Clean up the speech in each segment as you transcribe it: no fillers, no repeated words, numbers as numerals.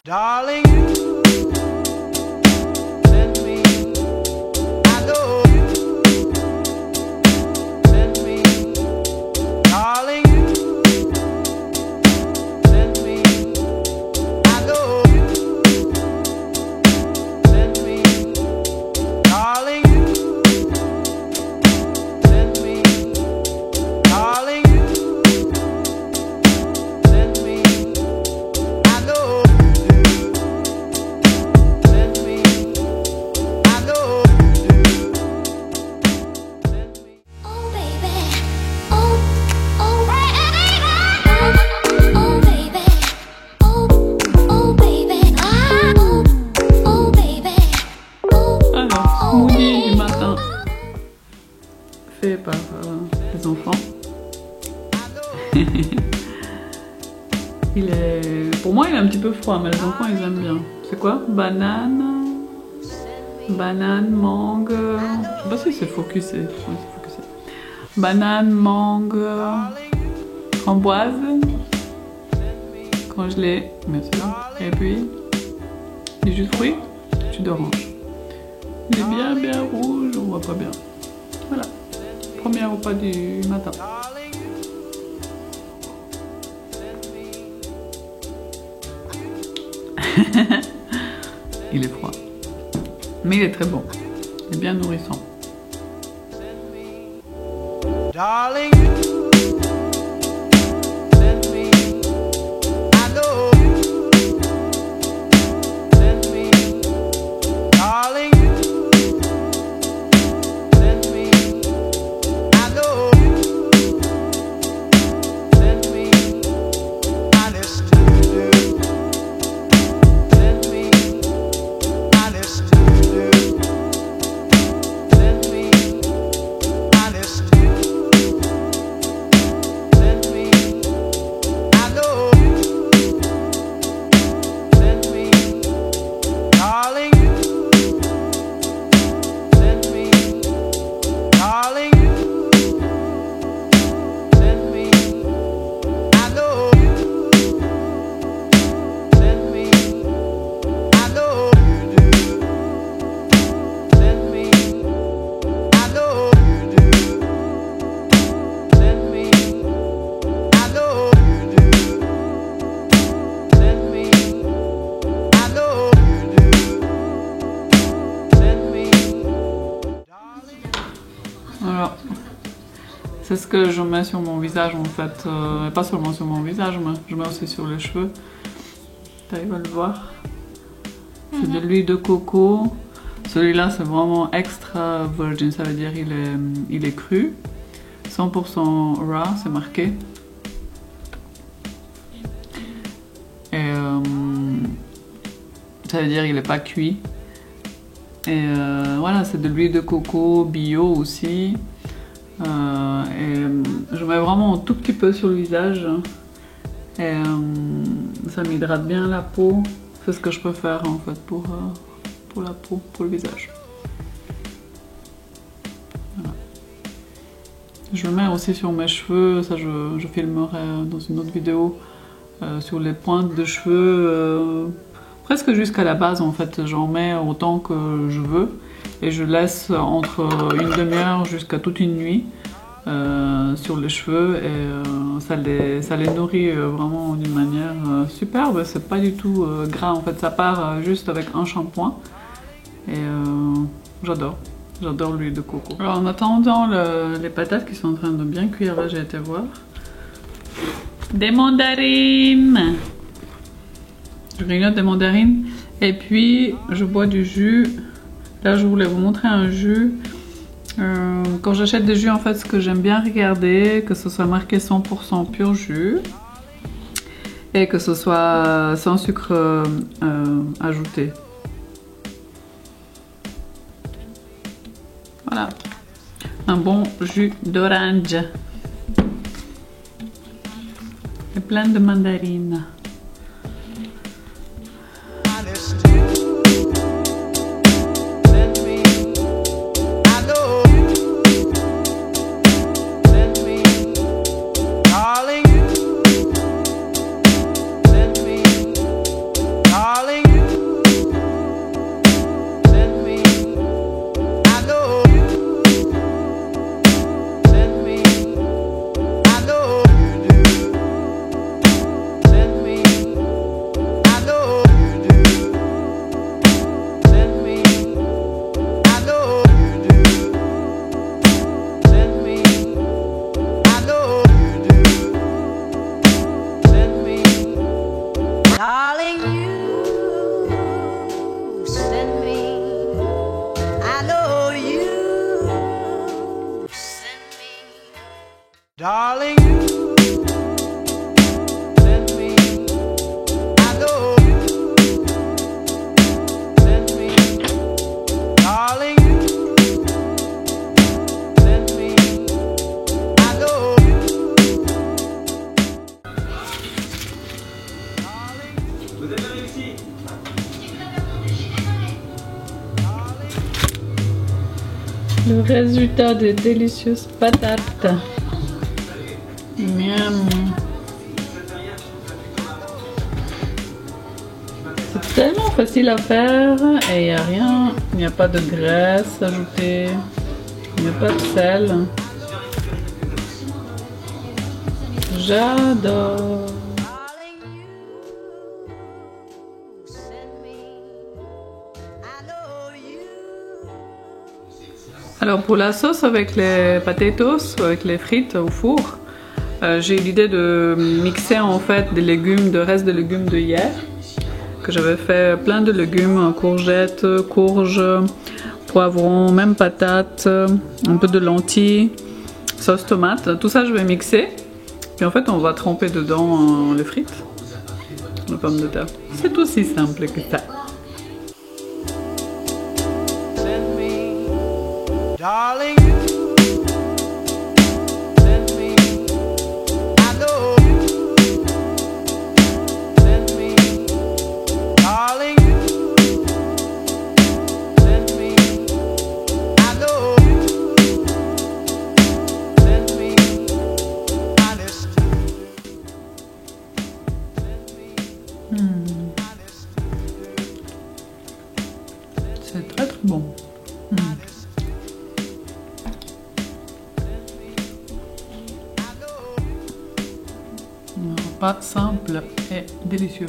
Darling, you send me, I know you send me, darling, you send me, I know you send me, darling, you send me, darling, you send me, I know you do. Send me, I know you do. Send me. Oh baby, oh, oh baby, oh baby, oh baby, oh baby, Alors, Moody du matin, fait par les enfants. Pour moi, il est un petit peu froid, mais les enfants, ils aiment bien. C'est quoi? Banane, mangue. Je sais pas si c'est focusé. Ouais, c'est focusé. Banane, mangue, framboise, congelé, bien sûr. Et puis, du jus de fruits, jus d'orange. Il est bien rouge, on voit pas bien. Voilà, premier repas du matin. Il est froid, mais il est très bon. Il est bien nourrissant. Darling, you send me, I know you send me, darling, you send me, I know you send me, honest to do, send me, honest to do, send me, honest to do. Send me, I know you. Send me, darling, you. Send me, darling, you. Send me, I know you. Send me, I know you do. Send me, I know you do. Send me, I know you do. Send me, I know you do. Send me, Voilà. C'est ce que je mets sur mon visage en fait. Et pas seulement sur mon visage, mais je mets aussi sur les cheveux. T'arrives à le voir. C'est de l'huile de coco. Celui-là, c'est vraiment extra virgin, ça veut dire il est cru. 100% raw, c'est marqué. Et ça veut dire il n'est pas cuit. Et voilà, c'est de l'huile de coco bio aussi. Et je mets vraiment un tout petit peu sur le visage. Et ça m'hydrate bien la peau. C'est ce que je peux faire en fait pour la peau, pour le visage. Voilà. Je le mets aussi sur mes cheveux, ça je filmerai dans une autre vidéo, sur les pointes de cheveux, presque jusqu'à la base en fait, j'en mets autant que je veux et je laisse entre une demi-heure jusqu'à toute une nuit sur les cheveux et ça les nourrit vraiment d'une manière superbe, c'est pas du tout gras en fait, ça part juste avec un shampoing et j'adore l'huile de coco. Alors en attendant les patates qui sont en train de bien cuire, là j'ai été voir. Des mandarines! Je grignote des mandarines et puis je bois du jus. Là je voulais vous montrer un jus. Quand j'achète des jus en fait ce que j'aime bien regarder, que ce soit marqué 100% pur jus et que ce soit sans sucre ajouté. Voilà, un bon jus d'orange et plein de mandarines. honest to you. Send me, I know you. Send me, darling, you. Send me, darling. Darling, you send me. I know you send me. Darling, you send me. I know you. Vous avez réussi. Le résultat des délicieuses patates. Miam. C'est tellement facile à faire et il n'y a rien, il n'y a pas de graisse ajoutée, il n'y a pas de sel. J'adore. Darling, you send me. I know you. Alors pour la sauce avec les potatoes, avec les frites au four, j'ai eu l'idée de mixer en fait des légumes, de reste de légumes de hier, que j'avais fait plein de légumes, courgettes, courges, poivrons, même patates, un peu de lentilles, sauce tomate, tout ça je vais mixer. Puis en fait on va tremper dedans les frites, les pommes de terre. C'est aussi simple que ça. Send me. Darling, you send me. I know you send me. Darling, you send me. I know you send me. Honest. C'est très très bon. Un repas simple et délicieux.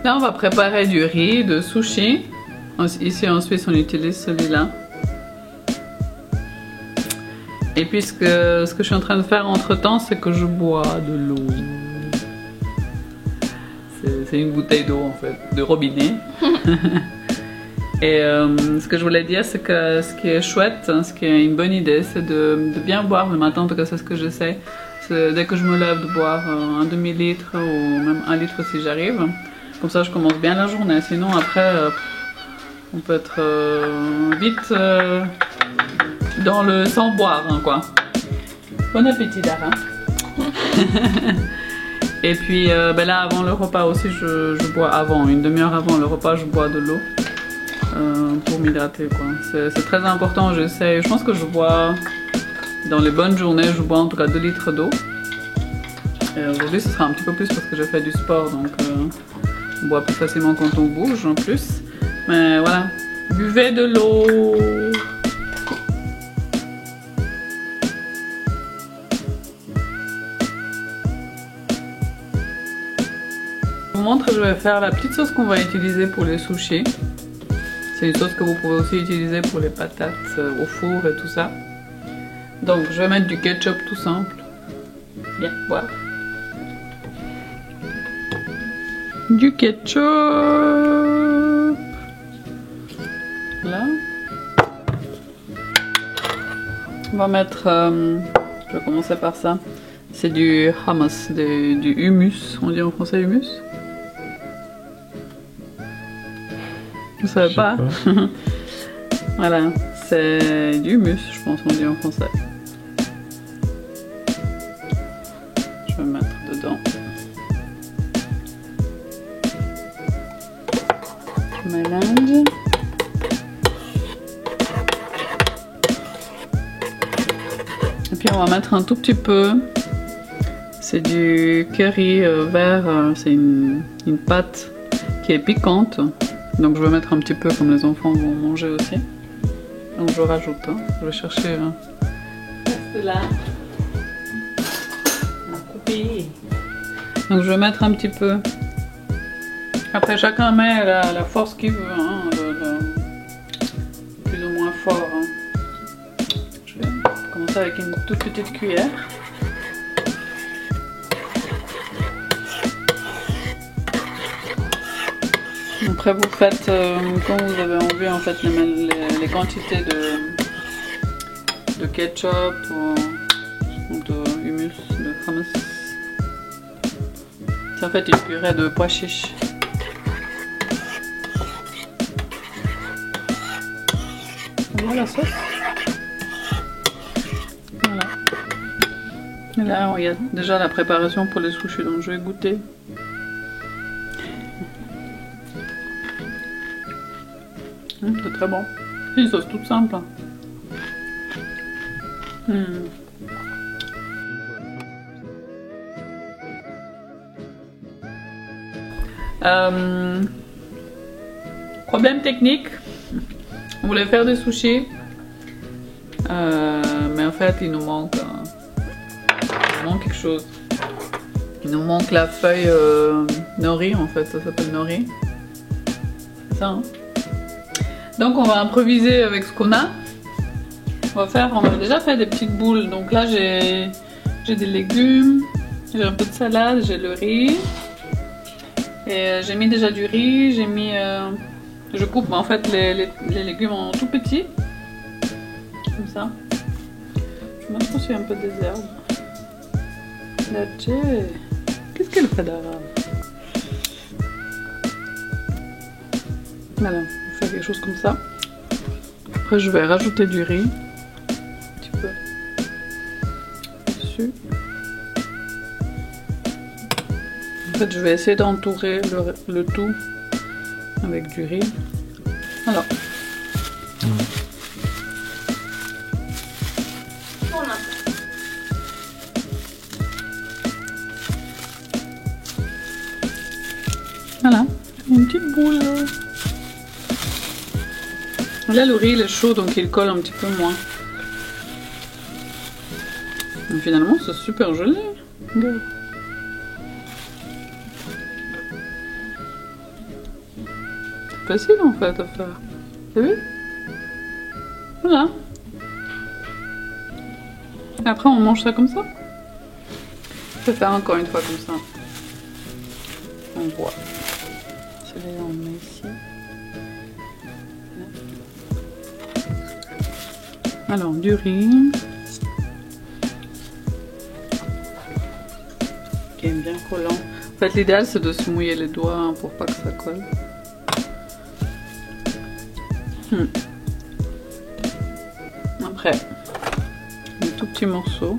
Là, on va préparer du riz, de sushi. Ici en Suisse, on utilise celui-là. Et puis ce que je suis en train de faire entre temps, c'est que je bois de l'eau. C'est une bouteille d'eau en fait, de robinet. Et ce que je voulais dire, c'est que ce qui est chouette, ce qui est une bonne idée, c'est de bien boire le matin. En tout cas, c'est ce que j'essaie. Dès que je me lève, de boire un demi-litre ou même 1 litre si j'arrive. Comme ça, je commence bien la journée. Sinon, après, on peut être vite dans le sans boire, hein, quoi. Bon appétit, Dara. Et puis là, avant le repas aussi, je bois avant, une demi-heure avant le repas, je bois de l'eau pour m'hydrater, quoi. C'est très important, j'essaie. Je pense que je bois, dans les bonnes journées, je bois en tout cas 2 litres d'eau. Aujourd'hui, ce sera un petit peu plus parce que je fais du sport, donc on boit plus facilement quand on bouge en plus. Mais voilà, buvez de l'eau. Je vous montre, je vais faire la petite sauce qu'on va utiliser pour les sushis. C'est une sauce que vous pouvez aussi utiliser pour les patates au four et tout ça. Donc je vais mettre du ketchup tout simple. Bien, voilà. Du ketchup. Là. On va mettre, je vais commencer par ça. C'est du hummus, du humus. On dit en français humus? Vous savez pas? Voilà, c'est du humus, je pense on dit en français. Je vais mettre dedans. Je mélange. Et puis on va mettre un tout petit peu. C'est du curry vert, c'est une pâte qui est piquante. Donc je vais mettre un petit peu comme les enfants vont manger aussi. Donc je rajoute, hein. Je vais chercher là. Donc je vais mettre un petit peu. Après chacun met la force qu'il veut, hein, plus ou moins fort. Hein. Je vais commencer avec une toute petite cuillère. Après vous faites quand vous avez envie en fait les quantités de ketchup ou de humus, de hummus. C'est en fait une purée de pois chiches. Voilà la sauce. Voilà. Et là il y a déjà la préparation pour les sushis donc je vais goûter. C'est très bon. C'est une sauce toute simple. Problème technique. On voulait faire des sushis. Mais en fait, il nous manque quelque chose. Il nous manque la feuille nori en fait. Ça s'appelle nori. C'est ça, hein? Donc on va improviser avec ce qu'on a. On a déjà fait des petites boules. Donc là j'ai des légumes, j'ai un peu de salade, j'ai le riz. Et j'ai mis déjà du riz, j'ai mis... je coupe en fait les légumes en tout petits. Comme ça. Je mange aussi un peu des herbes. La Jay. Qu'est-ce qu'elle fait d'arabe? Voilà. Quelque chose comme ça. Après je vais rajouter du riz un petit peu dessus. En fait je vais essayer d'entourer le tout avec du riz. Alors voilà, une petite boule. Là le riz il est chaud donc il colle un petit peu moins. Mais finalement c'est super joli. Regarde. C'est facile en fait à faire. T'as vu? Voilà. Et après on mange ça comme ça. Je vais faire encore une fois comme ça. On voit. Celui-là on met ici. Alors, du riz, qui est bien collant. En fait, l'idéal c'est de se mouiller les doigts hein, pour pas que ça colle. Après, un tout petit morceau.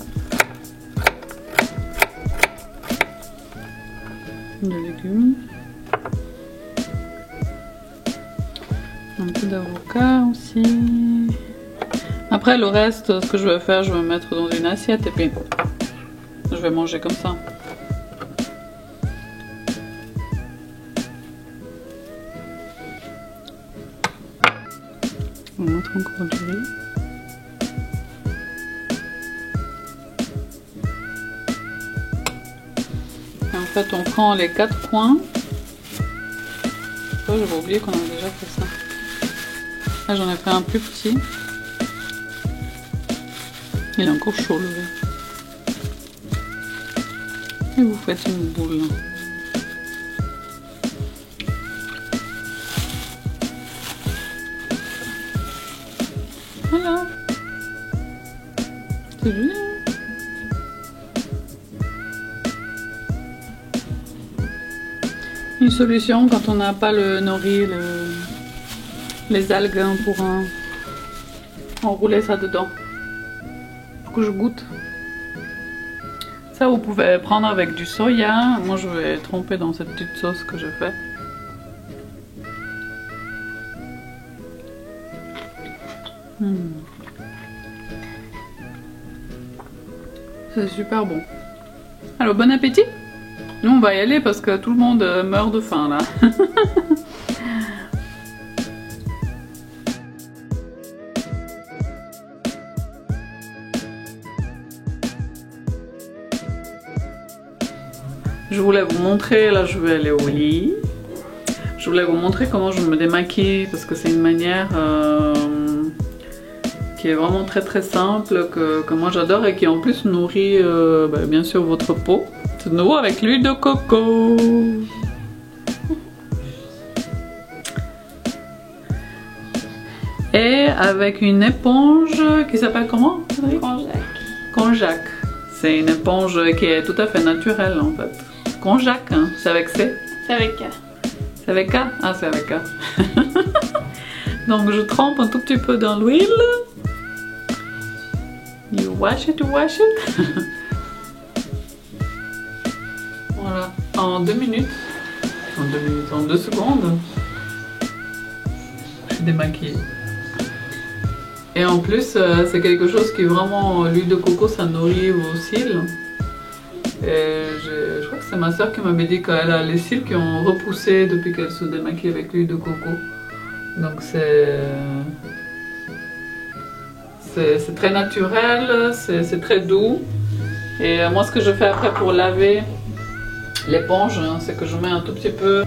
ici. Après le reste, ce que je vais faire, je vais mettre dans une assiette et puis je vais manger comme ça. On va mettre encore du riz. Et en fait, on prend les 4 coins. Oh, j'avais oublié qu'on avait déjà fait ça. Là, j'en ai fait un plus petit. Il est encore chaud le verre. Et vous faites une boule. Voilà. C'est joli. Une solution quand on n'a pas le nori, les algues pour enrouler ça dedans. Faut que je goûte. Ça vous pouvez prendre avec du soya. Moi je vais tremper dans cette petite sauce que je fais. C'est super bon. Alors bon appétit. Nous on va y aller parce que tout le monde meurt de faim là. Je voulais vous montrer, là je vais aller au lit. Je voulais vous montrer comment je me démaquille parce que c'est une manière qui est vraiment très simple, que moi j'adore et qui en plus nourrit bien sûr votre peau. C'est de nouveau avec l'huile de coco. Et avec une éponge qui s'appelle comment? Konjac. Konjac. C'est une éponge qui est tout à fait naturelle en fait. Konjac, hein? C'est avec C? C'est avec K. C'est avec K? Ah, c'est avec K. Donc je trempe un tout petit peu dans l'huile. You wash it, Voilà, en 2 minutes. En 2 secondes. Je suis démaquillée. Et en plus, c'est quelque chose qui vraiment, l'huile de coco, ça nourrit vos cils. Et je crois que c'est ma soeur qui m'avait dit qu'elle a les cils qui ont repoussé depuis qu'elle se démaquille avec l'huile de coco. Donc c'est très naturel, c'est très doux. Et moi ce que je fais après pour laver l'éponge, hein, c'est que je mets un tout petit peu,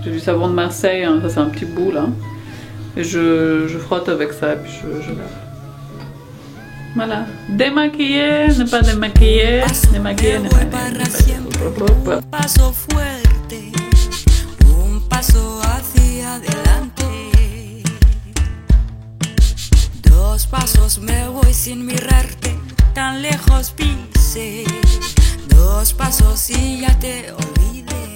j'ai du savon de Marseille, hein, ça c'est un petit bout là. Et je frotte avec ça et puis je lave. Voilà, démaquiller, ne pas démaquiller, démaquiller, ne pas démaquiller. Un paso fuerte, un paso hacia adelante. 2 pasos me voy sin mirarte, tan lejos pisé. 2 pasos y ya te olvidé.